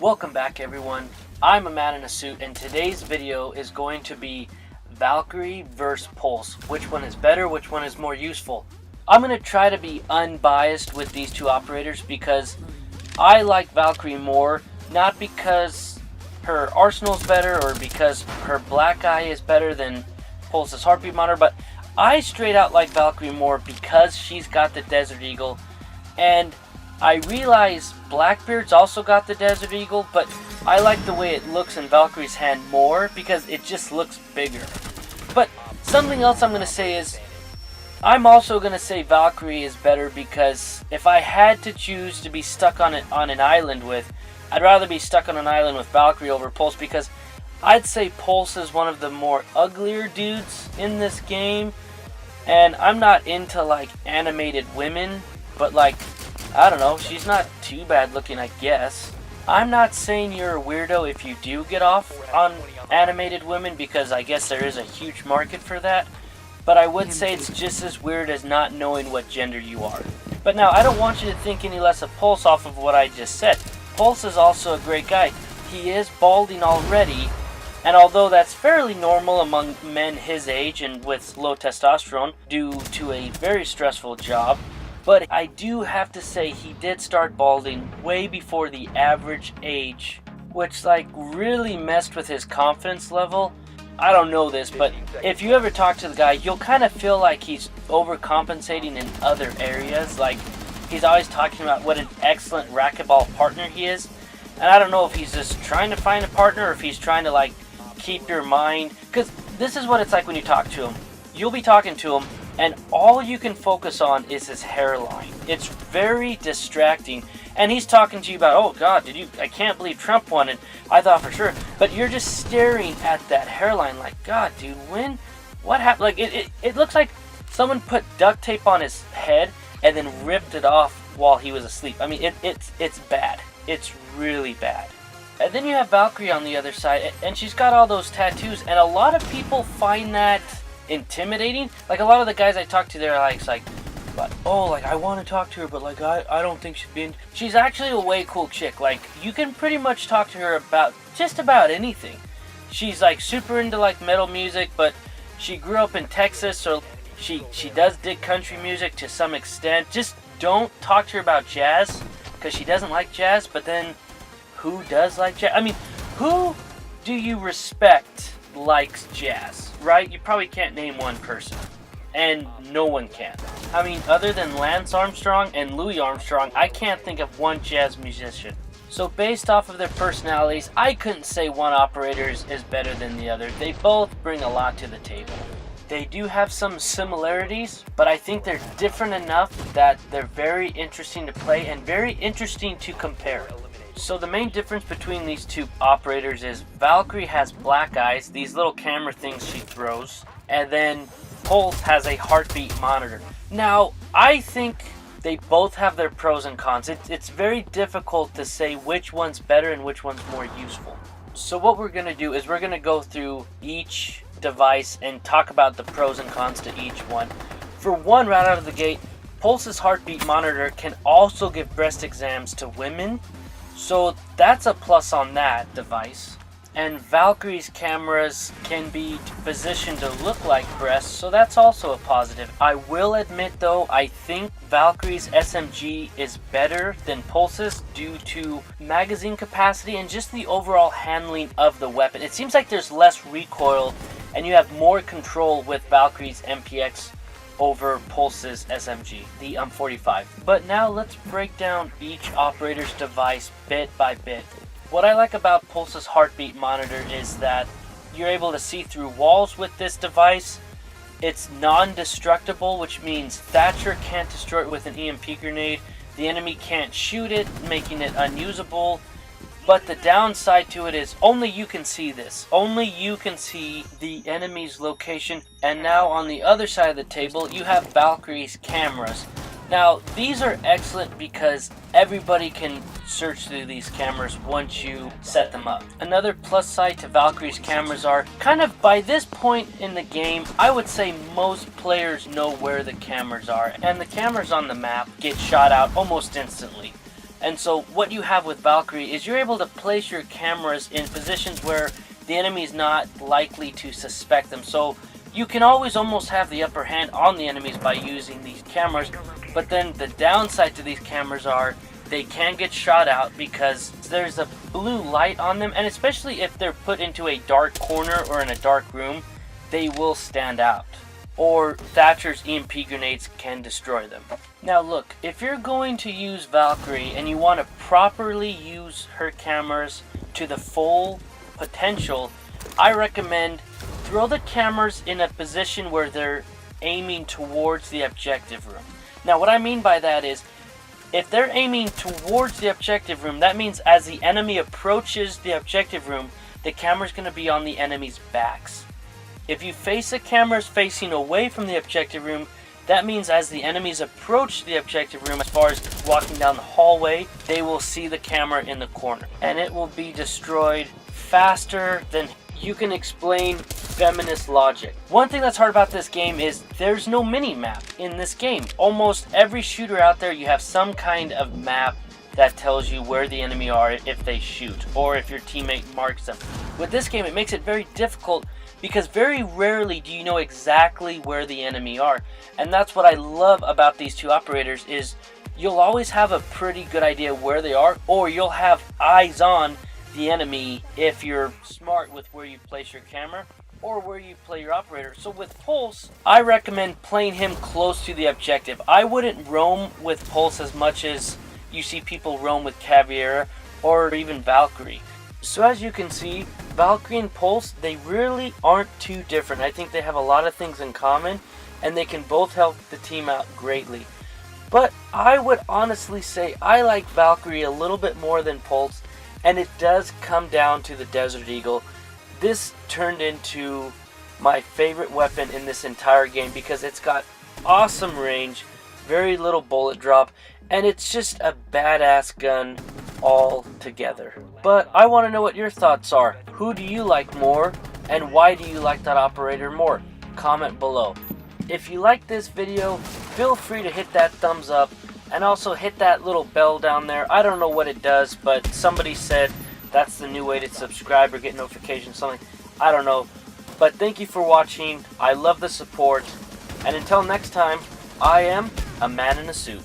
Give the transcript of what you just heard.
Welcome back everyone, I'm a man in a suit and today's video is going to be Valkyrie versus Pulse. Which one is better, which one is more useful? I'm going to try to be unbiased with these two operators because I like Valkyrie more, not because her arsenal's better or because her black eye is better than Pulse's heartbeat monitor, but I straight out like Valkyrie more because she's got the Desert Eagle, and I realize Blackbeard's also got the Desert Eagle, but I like the way it looks in Valkyrie's hand more because it just looks bigger. But something else I'm going to say is, I'm also going to say Valkyrie is better because if I had to choose to be stuck on an island with, I'd rather be stuck on an island with Valkyrie over Pulse, because I'd say Pulse is one of the more uglier dudes in this game, and I'm not into like animated women, but like, I don't know, she's not too bad looking, I guess. I'm not saying you're a weirdo if you do get off on animated women, because I guess there is a huge market for that. But I would say it's just as weird as not knowing what gender you are. But now, I don't want you to think any less of Pulse off of what I just said. Pulse is also a great guy. He is balding already, and although that's fairly normal among men his age and with low testosterone due to a very stressful job, but I do have to say he did start balding way before the average age, which like really messed with his confidence level. I don't know this, but if you ever talk to the guy, you'll kind of feel like he's overcompensating in other areas. Like, he's always talking about what an excellent racquetball partner he is. And I don't know if he's just trying to find a partner or if he's trying to like keep your mind. Because this is what it's like when you talk to him. You'll be talking to him, and all you can focus on is his hairline. It's very distracting. And he's talking to you about, oh God, I can't believe Trump won, and I thought for sure. But you're just staring at that hairline like, God, dude, what happened? Like, it looks like someone put duct tape on his head and then ripped it off while he was asleep. I mean, it's bad. It's really bad. And then you have Valkyrie on the other side, and she's got all those tattoos, and a lot of people find that intimidating. Like, a lot of the guys I talk to, they're like, but oh, like, I want to talk to her, but like, I don't think she's actually a way cool chick. Like, you can pretty much talk to her about just about anything. She's like super into like metal music, but she grew up in Texas, so she does dig country music to some extent. Just don't talk to her about jazz, because she doesn't like jazz. But then, who does like jazz? I mean, who do you respect likes jazz, right? You probably can't name one person, and no one can. I mean, other than Lance Armstrong and Louis Armstrong, I can't think of one jazz musician. So based off of their personalities, I couldn't say one operator is better than the other. They both bring a lot to the table. They do have some similarities, but I think they're different enough that they're very interesting to play and very interesting to compare. So the main difference between these two operators is Valkyrie has black eyes, these little camera things she throws, and then Pulse has a heartbeat monitor. Now, I think they both have their pros and cons. It's very difficult to say which one's better and which one's more useful. So what we're going to do is we're going to go through each device and talk about the pros and cons to each one. For one, right out of the gate, Pulse's heartbeat monitor can also give breast exams to women, so that's a plus on that device. And Valkyrie's cameras can be positioned to look like breasts, so that's also a positive. I will admit though, I think Valkyrie's SMG is better than Pulse's due to magazine capacity and just the overall handling of the weapon. It seems like there's less recoil and you have more control with Valkyrie's MPX over Pulse's SMG, the M45. But now let's break down each operator's device bit by bit. What I like about Pulse's heartbeat monitor is that you're able to see through walls with this device. It's non-destructible, which means Thatcher can't destroy it with an EMP grenade. The enemy can't shoot it, making it unusable. But the downside to it is only you can see this. Only you can see the enemy's location. And now on the other side of the table, you have Valkyrie's cameras. Now, these are excellent because everybody can search through these cameras once you set them up. Another plus side to Valkyrie's cameras are, kind of by this point in the game, I would say most players know where the cameras are, and the cameras on the map get shot out almost instantly. And so what you have with Valkyrie is you're able to place your cameras in positions where the enemy is not likely to suspect them. So you can always almost have the upper hand on the enemies by using these cameras. But then the downside to these cameras are they can get shot out because there's a blue light on them, and especially if they're put into a dark corner or in a dark room, they will stand out. Or Thatcher's EMP grenades can destroy them. Now look, if you're going to use Valkyrie and you want to properly use her cameras to the full potential, I recommend throw the cameras in a position where they're aiming towards the objective room. Now what I mean by that is, if they're aiming towards the objective room, that means as the enemy approaches the objective room, the camera's going to be on the enemy's backs. If you face the cameras facing away from the objective room, that means as the enemies approach the objective room, as far as walking down the hallway, they will see the camera in the corner. And it will be destroyed faster than you can explain feminist logic. One thing that's hard about this game is there's no mini-map in this game. Almost every shooter out there, you have some kind of map that tells you where the enemy are if they shoot, or if your teammate marks them. With this game, it makes it very difficult because very rarely do you know exactly where the enemy are. And that's what I love about these two operators is you'll always have a pretty good idea where they are, or you'll have eyes on the enemy if you're smart with where you place your camera or where you play your operator. So with Pulse, I recommend playing him close to the objective. I wouldn't roam with Pulse as much as you see people roam with Caveira or even Valkyrie. So as you can see, Valkyrie and Pulse, they really aren't too different. I think they have a lot of things in common and they can both help the team out greatly. But I would honestly say I like Valkyrie a little bit more than Pulse, and it does come down to the Desert Eagle. This turned into my favorite weapon in this entire game because it's got awesome range, very little bullet drop, and it's just a badass gun all together. But I want to know what your thoughts are. Who do you like more, and why do you like that operator more? Comment below. If you like this video, feel free to hit that thumbs up, and also hit that little bell down there. I don't know what it does, but somebody said that's the new way to subscribe or get notifications, something. I don't know. But thank you for watching. I love the support. And until next time, I am a man in a suit.